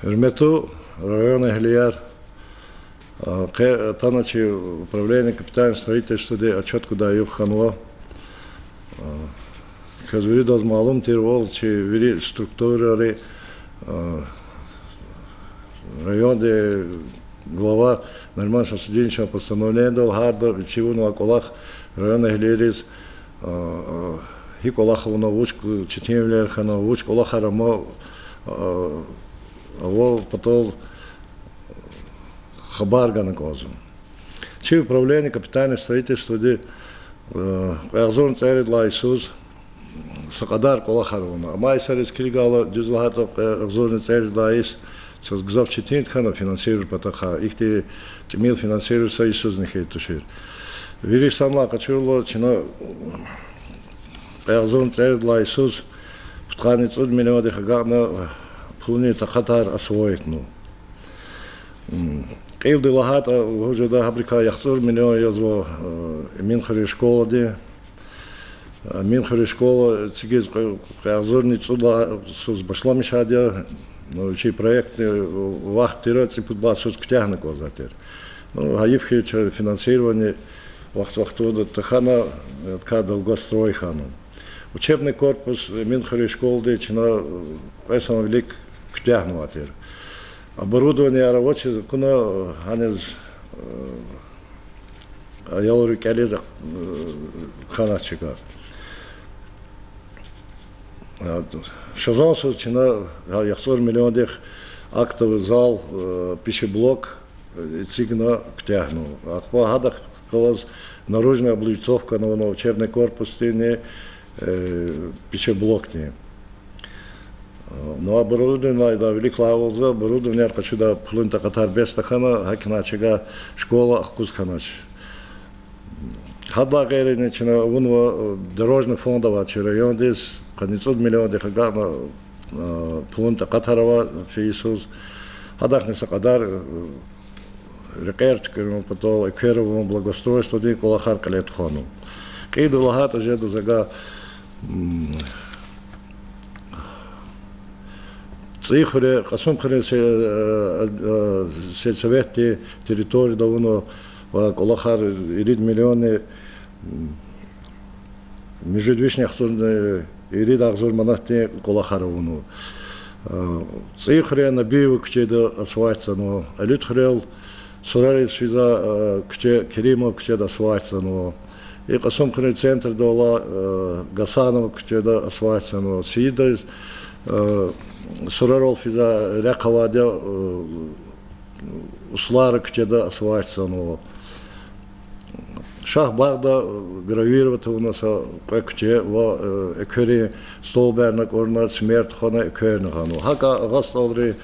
Хөрмәтле район әһлияр, таначи управление капитального строительства отчетку даю ханва. Казвери дозмалум тирвол, че вери структуры районе глава нормального судебного постановления дал харда, чего на колах район әһлиярис hi колаховна вучку четемлер хана вуч колахарама аво потом хабаргана козу. Чи управление капитального строительства де Ягзон царит лайсуз сакадар колахаровна. Майсарис кригала дюзлахатов Ягзон царит лайс с гзавчетин хана финансирует потаха. Их те тимил финансирует союз нехейтушир. Вириш самла качурло чина Ягзон царит лайсуз в ткани 100 миллионов хагана плуни тахатар освоитну. Кил дилахата уже да фабрика яхтур миллион язво минхари школа де минхари школа цигез Ягзорни цуда суз башла мишадя ну чей проект вахтира ципудба суз ктяхна козатер. Ну хаифхи финансирование вахту тахана ка долгострой хану. Учебный корпус Минхари школы де чина эсам велик ктяхнуватер. Оборудование рабочее куна анез ялори калеза ханачика. Шазансу чина яхсор миллиондех актовый зал пищеблок цигна ктяхну. Ахва хадах калаз наружная облицовка на учебный корпус не пищеблок не. Но оборудование да велик лаволза оборудование хочу да плун такатар без тахана хакиначига школа ахкузханач. Хадла гайрин чина унва дорожный фондова район дес 500 миллионов хагана плун такатарова фисус хадахне сакадар рекерт кермо потом экерово благоустройство де колахар калет хону. Кейду лагата жеду зага цифры, касумхре сельсоветти территории давно колахар ирид миллионы междвишних ирид ахзор манахте колахар уну. Цифры набивок чеда асфальтса, но элитхрел сурарис физа кче Керимов кчеда асфальтса, но и касумхре центр дола Гасанов кчеда асфальтса, но сида Сурарол физа ряхавадя услара кчеда асфальтсану. Шах багда гравировать у нас кче в экери столбернак орна смерть хана экерна хану. Хака гасталри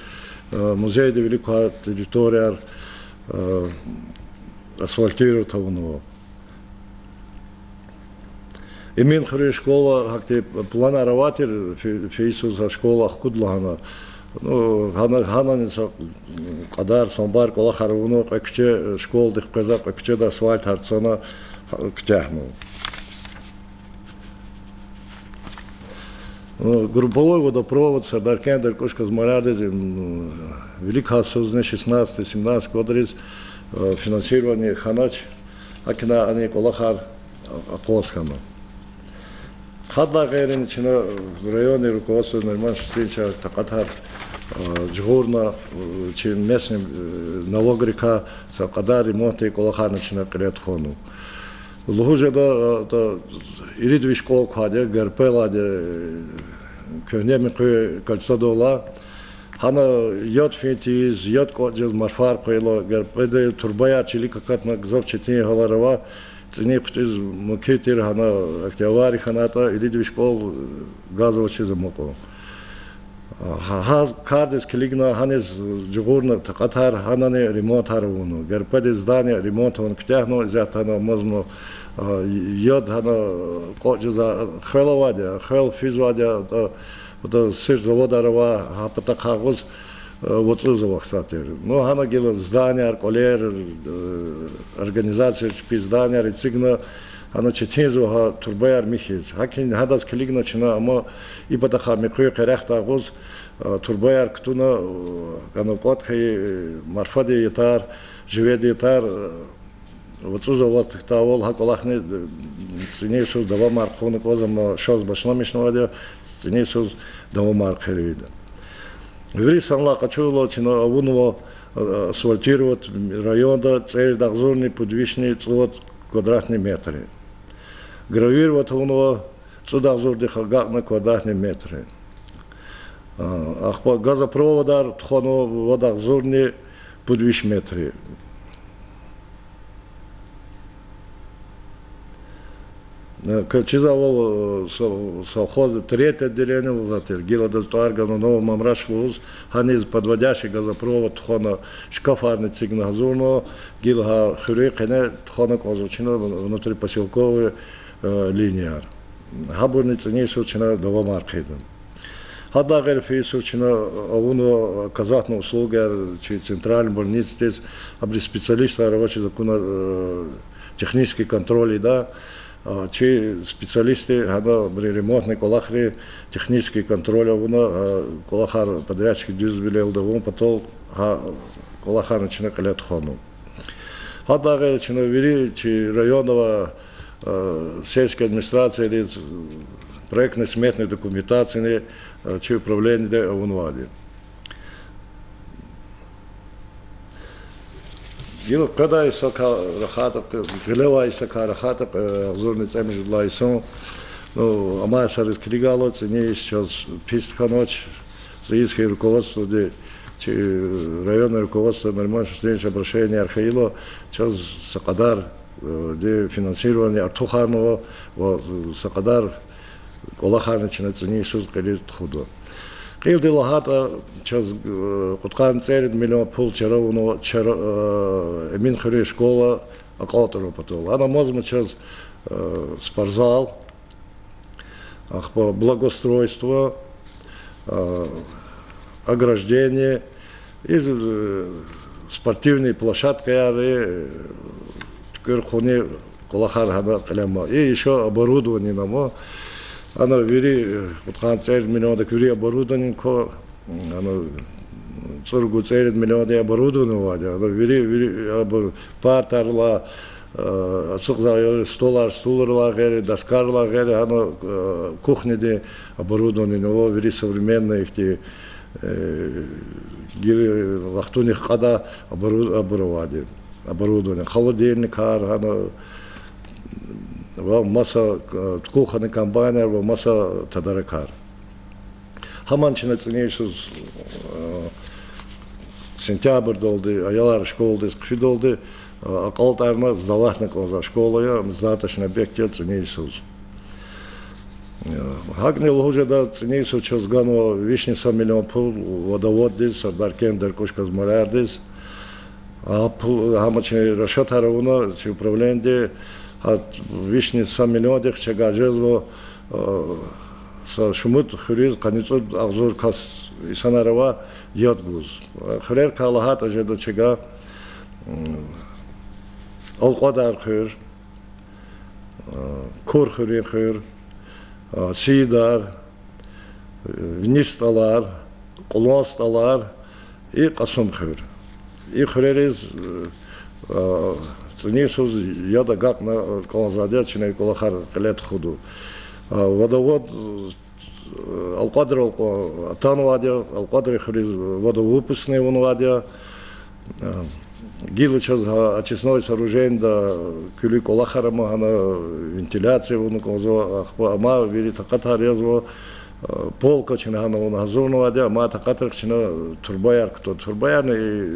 музей де великая территория асфальтирует уну. И Минхари школа, как те планирователь, фейсуса школа худлагана. Ну, хана не со кадар самбар кола харвуно, как че школ дых казак, как че да асфальт харцона ктяхну. Групповой водопровод Сардаркен Даркошка Змарадези, великая создание 16-17 года финансирование ханач, акина они кола хар акоскана. Хадла гайрин чина в районе руководства нормально встреча такатар джгурна чин местным налогрика сакадар ремонт и колахар начина крет хону. Лухуже да иридви школ каде герпела де кönemi кольцо дола хана яд фетиз яд коджез марфар койло герпеде турбая чили какатна гзавчетни галарова цене птиз мукетер хана активари ханата или школ газово чиза моко ха кардес клигна ханес джугурна такатар ханане ремонт харуну герпеде здание ремонт он ктяхно затана мозно яд хана коджеза хеловадя хел физвадя то сыр заводарова хапата кагоз вот это кстати. Ну, она гела здания, колер, организация спиздания, рецигна, оно четензо турбаяр михиз. Хакин хадас клигна чина, ама и бадаха микуя керехта агуз турбаяр ктуна ганокот хай марфади ятар, живеди ятар, вот уза вот тавол хаколахни цинесус дава мархуна козам шоз башламишнавадя цинесус дава мархерида. Вери санла качуло чина авунова асфальтировать района цель дозорный подвижный квадратный метры. Гравировать унова цудозорный хагак на квадратный метры. Ахпа газопроводар тхоно водозорный подвиж метры. Чизавол совхоза третье отделение в Гила Дельтуарга на Новом Мамрашлуз, ханиз подводящий газопровод тхона шкафарный цигна газурно, Гила Хюрекене тхона козучина внутрипоселковая линия. Хабурный ценейся учина два маркеда. Хадда герфейся учина авуно казатна услуга, чи центральный больниц здесь, абри специалисты рабочий закона технический контроль, да. Чи специалисты, ада ремонтный колахри, технический контроль, колахар подрядчики дюзбили элдовом, потом колахар начинает колять хону. Ада герчина вери, чи районного сельской администрации или проектной сметной документации, чи управление авунвади. Когда исака рахаток, гелева исака рахаток, взорный цемж лайсон, ну, амая сарис кригало, цене сейчас пистка ночь, цеиское руководство, где районное руководство нормально встречное обращение Архаило, сейчас Сакадар, где финансирование Артухарного, Сакадар, Колахар начинает цене Иисус Калит худо. Киев делахата час куткан церит миллион пул чаровно эмин хре школа акалтору потом. Она можем час спортзал, благоустройство, ограждение и спортивные площадки, кирхуни колахар хана калема и еще оборудование намо. Она вери, вот хан церит миллион, так вери оборудование, она цургу церит миллион оборудование вадя, она вери партарла, столар, стуларла гери, доскарла гери, она кухня де оборудование, но вери современные их те гири лахтуних када оборудование, холодильник, она масса кухонных компаний, масса тадаракар. Хаманчина ценейший сентябрь долды, аялар школы, скфидолды, акалтарна сдавахна коза школа, сдаточный объект ценейший. Хагнил уже да ценейший час гану вишница миллион пул водовод дис, Сардаркен Деркушка змаряр дис, а хаманчина расчетаровна, чи управление вишница миллиондих чагажезво со шумут хриз каницод агзор кас исанарова ядгуз. Хрер калахат ажеда чага алқадар хыр, кор хырен хыр, сидар, внисталар, қоласталар и қасым хыр. И хререз ценисус яда гак на колозадячный колахар клет худу. Водовод алкадр атан вадя, алкадр хриз водовыпускный он вадя. Гилы час очистное сооружение да кюли колахара махана вентиляция он колозо ама вери таката резво полка чинана он газон вадя ама таката чина турбаяр кто турбаярный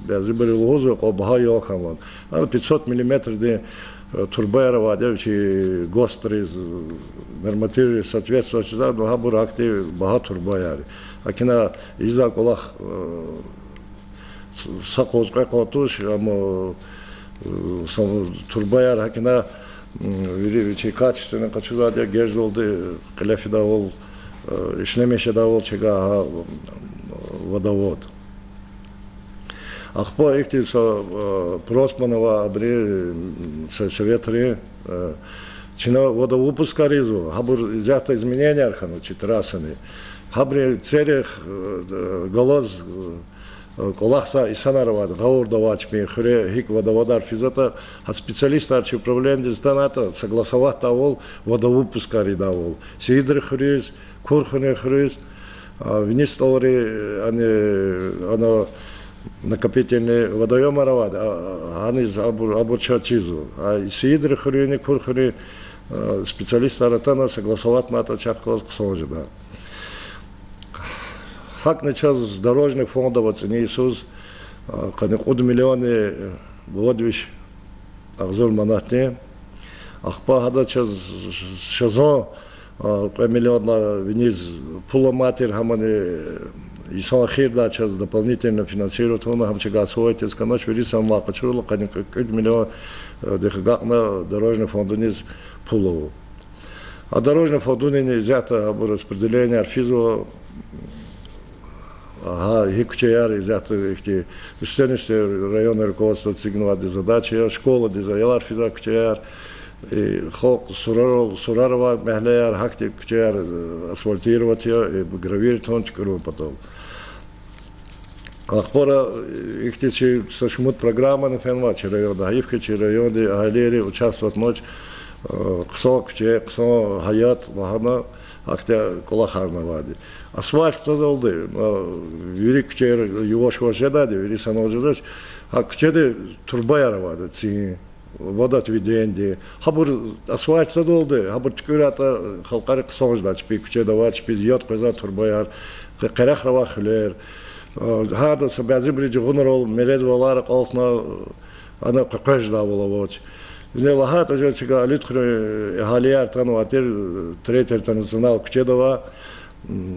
безибери лозу обха йохаман. 500 мм де турбаяр вадя чи гостриз нормативы соответствующие за габур акти бага турбаяр. Акина иза колах сакоз какотуш ама турбаяр акина вери качественно качество геждолды кляфидавол ишлемеше давол чега водовод. Ахпо ихти со просманова абри советри чина водовыпуска ризу, хабур взято изменения архану читрасаны. Хабри церех голос колахса исанарвад гаурдавачми хре хик водоводар физата, а специалист арчи управления станата согласовать тавол водовыпуска ридавол. Сидры хрюз, курхане хрюз, винистори ано накопительные водоемы равад, они обучают чизу. А сидры хрюни курхане специалист аратана согласовать мата чакклас ксожида. Хак начал с дорожных фондов оцени Иисус, когда 1 миллион водвищ Ахзур Манахте, Ахпа хада час шазо 1 миллион вниз пуломатер хамани Иисус Ахирда час дополнительно финансирует, он хамче гасует, сканоч вериса млака чула, когда 1 миллион дехагакна дорожный фонд вниз пулову. А дорожный фонд вниз взято распределение арфизу. Ага, хикчаяр изято ихти устойчивости районное руководство цигнувады задачи, школа дизайнер физа кчаяр, и хок сурарова мехляяр хакти кчаяр асфальтировать ее и гравировать он тикру потом. Ахпора ихти чи сошмут программа на фенвачи района, хаивки чи районы галерии участвуют ночь, ксо кчаяр, ксо хаят, махана, ахтя колахарна вади. Асфальт то долды, велик кчер его шважедади, велисан ожидать, а кчеде турбаярвады, ци вода твиденди, хабур асфальт то долды, хабур тикурата халкарик сождать, пи кчедават, пи зьот каза турбаяр, карахрава хлер, хада сабязибри джугунрол мередвалар колтна, ана какажда воловоч. Нелахат уже чига литкры халияр тануатер третий интернационал кчедава.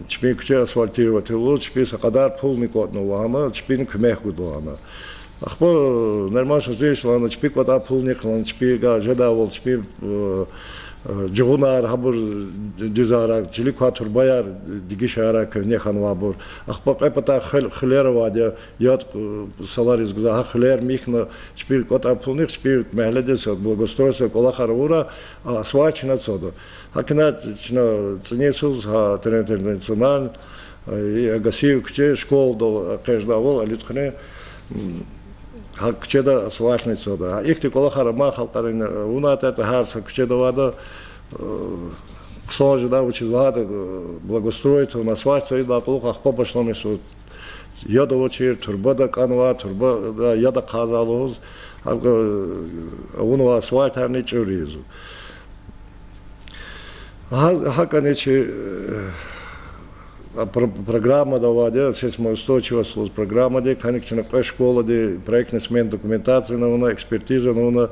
Чпин кче асфальтировать лучше, чпин сакадар пулник одного ана, чпин кмеху доана. Ахпо нормально здесь лана чпин кода пулник лана чпин га жадавол чпин джугунар хабур дизара чили кватур баяр дигишара кнехан вабур. Ахпо кайпата хлера вадя яд саларис гуда хлер михна чпин кода пулник чпин мехледес благоустройство колахарура асфальтина цода. Акина ценесус ха интернационал и агасив кче школ до кеждавол алитхне ха кчеда асфальтный цода. Ихти колахара ма халкарин унат это харса кчеда вада ксожи да учизвада благоустроить на асфальте и да плохо попошло место ядовочер турбада канва турбада яда казалоз уно асфальт харни чуризу. Хаканечи программа давала, сейсмоустойчивость программа, де конечно школа, де проектный смен документации, на экспертиза, на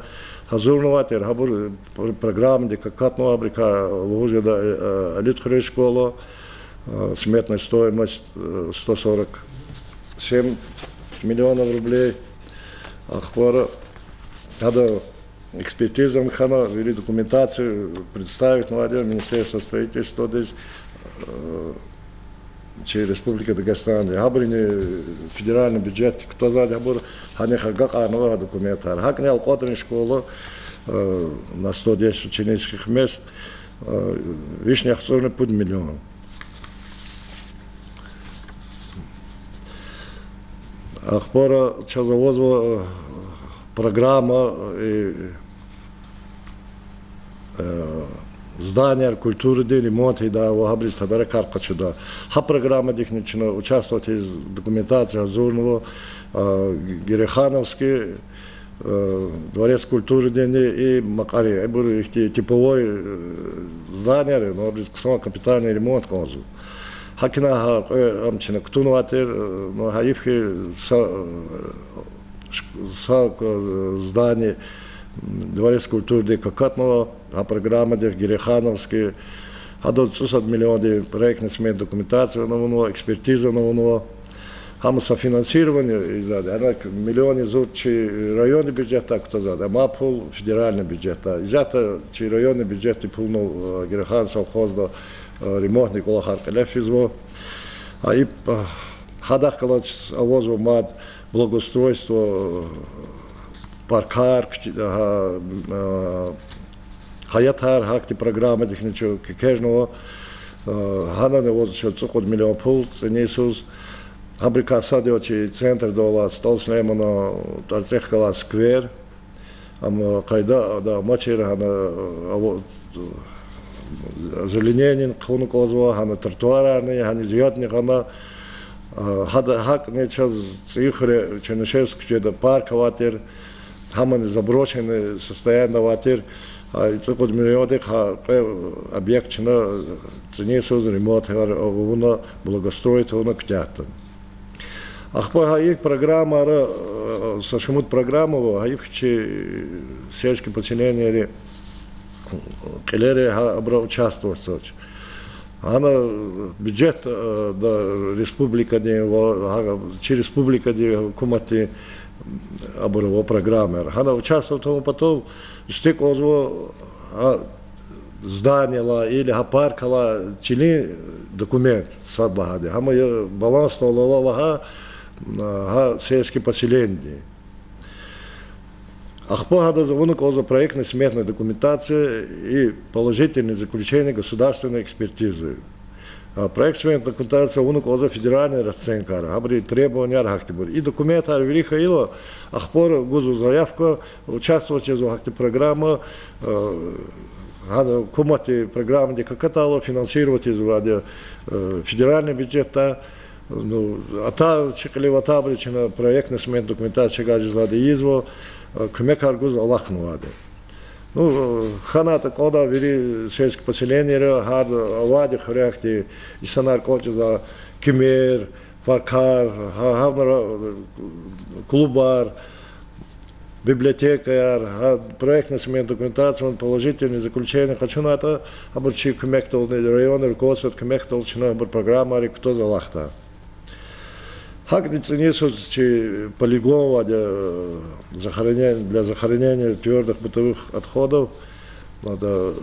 хазурноватер, хабур программа, де какатно абрика лужа да литхрей школа, сметная стоимость 147 миллионов рублей, ахпара, надо экспертиза механа, ввели документацию, представить на отдел Министерства строительства здесь, через Республика Дагестан, хабрини федеральный бюджет, кто за хабур, ханеха гакарного документа, хакне алкотный школа на 110 ученических мест, вишня акционный путь миллион. Ахпора чазовозва программа и здания культуры, ремонт, и да, вагабрис табера карка чуда. Ха программа технично участвовать из документации Азурного, Герехановский, дворец культуры и Макари. Это их типовой здание, но рискованный капитальный ремонт конзул. Хакина амчина ктунуатер, но хаивки здание дворец культуры Какатного, а программа Герехановский, а до 200 миллионов проектной смен документации на воно, экспертиза на воно, а мы софинансирование изады, а миллионы зурчи районный бюджет так кто зад, а мапул федеральный бюджет, а изята чи районный бюджет и полно Герехан совхоз до ремонтный колохар калефизво, а и хадах калач авозу мад благоустройство, паркар, хаятар, хакти программа технического кекежного, хана не вот еще цукот миллион пул, ценисус, фабрика садиочи центр дола, стол слемано, тарцехкала сквер, кайда да мачера хана зелененин хуну козва, хана тротуарный, хана зиятни хана хак нечто цифры Чернышевский парк ватер, хаман заброшенный состояние ватер, а цукот миллионы объект чина ценисус ремонт, уна благостроит уна ктята. Ахпа их программа, сошмут программу, хаивчи сельские поселения, келере абра участвовать. Она бюджет да республика через республика кумати абра программер. Она участвовала тому потом стик озво здание или паркала чили документ садлагади. Хама баланс лалалага сельские поселения. Ахпагада завунок озо проектной сметной документации и положительные заключения государственной экспертизы. Проект сметной документации завунок озо федеральной расценка, абри требования архактибур. И документы велика ило ахпор гузу заявку участвовать в акте программы кумати программы де какатало финансировать из федеральный бюджет. Ну, а та чекалева таблична проектна сметна документация гази злады изво кумек аргуз алахнуваде. Ну, ханата кода вери сельское поселение хад авади хряхти и санар коче за кемер, паркар, хавнара клубар, библиотека, проектная сметна документация, положительные заключения. Хочу на это обучить кумек толный район, руководство кумек толчина программа кто за лахта. Хагницы несут полигон для захоронения твердых бытовых отходов. Надо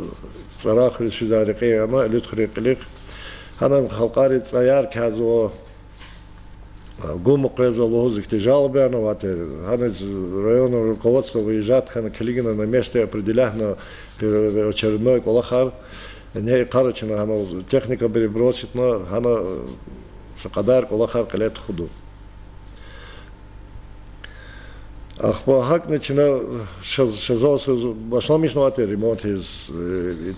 царах решить реки, она людхри клик. Она халкари цаяр казо гуму казо лозик те жалобы, она ватер. Она районное руководство выезжает, она клигина на месте определяет на очередной колахар. Не карочина, она техника перебросит, но она сакадар колахар калет худу. Ахпахак начинал шазался башла мишнуате ремонт из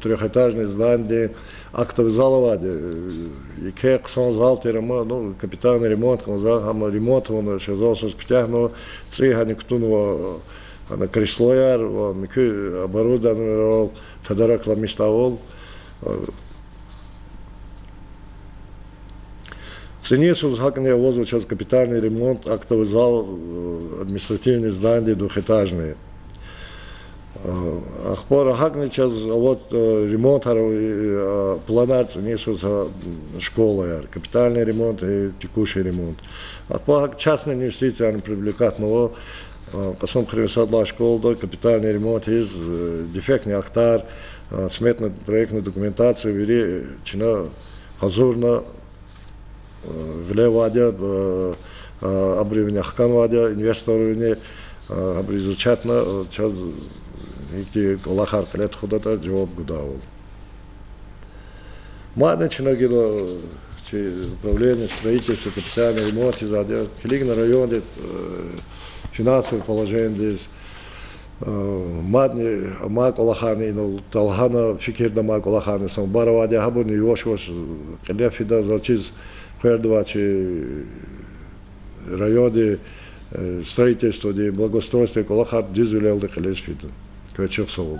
трехэтажных зданий, актовый зал и кек сон зал терема, ну капитальный ремонт, он ремонт он шазался спитяхно, цеха никто на кресло яр, микю оборудование тадарак ламиштавол. Ценису захаканья возу сейчас капитальный ремонт, актовый зал, административные здания двухэтажные. Ахпора хакни сейчас вот ремонт, планар ценису школа, капитальный ремонт и текущий ремонт. Ахпора частные инвестиции они привлекают, но касом хревесадла школа, капитальный ремонт из дефектный актар, сметная проектная документация, вери чина хазурна. Влево адя, абривня хкан вадя, инвесторы изучать на час их лахар лет ходата джоб гудау. Мадна чинагило управление строительства, капитальный ремонт изадя, хилиг на районе финансовое положение здесь. Мадни мак олахани, но талхана фикир да мак олахани сам баравадя хабуни йошваш калефида зачиз Хердвачи районы строительства, благоустройства, колахар дизелел де колесфита. Квечер совол.